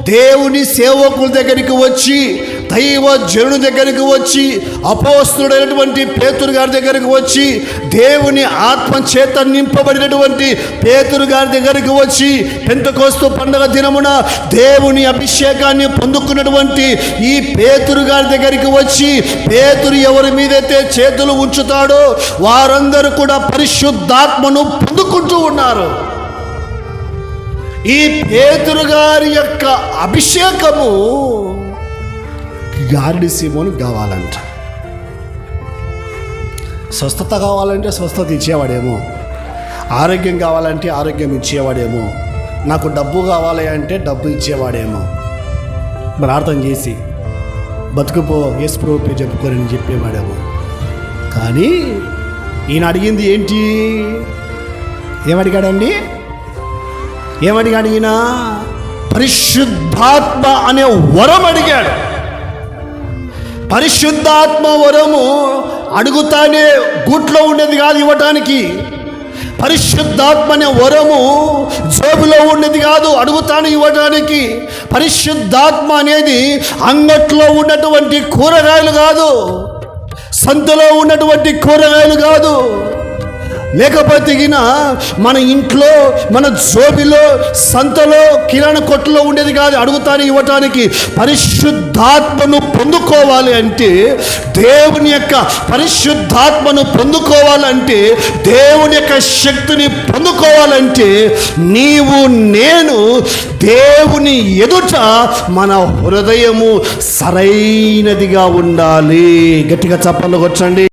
దేవుని సేవకుల దగ్గరికి వచ్చి, దైవ జనుడి దగ్గరికి వచ్చి, అపోస్తుడైనటువంటి పేతురు గారి దగ్గరికి వచ్చి, దేవుని ఆత్మ చేత నింపబడినటువంటి పేతురు గారి దగ్గరికి వచ్చి, పెంతెకోస్తు పండుగ దినమున దేవుని అభిషేకాన్ని పొందుకున్నటువంటి ఈ పేతురు గారి దగ్గరికి వచ్చి, పేతురు ఎవరి మీదైతే చేతులు ఉంచుతాడో వారందరూ కూడా పరిశుద్ధాత్మను పొందుకుంటూ ఉన్నారు. ఈ పేతురు గారి యొక్క అభిషేకము గారడి సీమోనికి కావాలంట. స్వస్థత కావాలంటే స్వస్థత ఇచ్చేవాడేమో, ఆరోగ్యం కావాలంటే ఆరోగ్యం ఇచ్చేవాడేమో, నాకు డబ్బు కావాలి అంటే డబ్బు ఇచ్చేవాడేమో. ప్రార్థన చేసి బతుకుపో యేసు ప్రభువే చెప్పుకోరని చెప్పేవాడేమో. కానీ ఈయన అడిగింది ఏంటి? ఏమడిగాడండి? ఏమడిగాడు ఈయన? పరిశుద్ధాత్మ అనే వరం అడిగాడు. పరిశుద్ధాత్మ వరము అడుగుతానే గూట్లో ఉండేది కాదు ఇవ్వటానికి. పరిశుద్ధాత్మ అనే వరము జోబులో ఉండేది కాదు అడుగుతాను ఇవ్వటానికి. పరిశుద్ధాత్మ అనేది అంగట్లో ఉన్నటువంటి కూరగాయలు కాదు, సంతలో ఉన్నటువంటి కూరగాయలు కాదు, లేకపోతే మన ఇంట్లో మన జోబిలో సంతలో కిరాణా కొట్టులో ఉండేది కాదు అడుగుతాను ఇవ్వటానికి. పరిశుద్ధాత్మను పొందుకోవాలి అంటే, దేవుని యొక్క పరిశుద్ధాత్మను పొందుకోవాలంటే, దేవుని యొక్క శక్తిని పొందుకోవాలంటే నీవు నేను దేవుని ఎదుట మన హృదయము సరైనదిగా ఉండాలి. గట్టిగా చప్పట్లు కొట్టండి.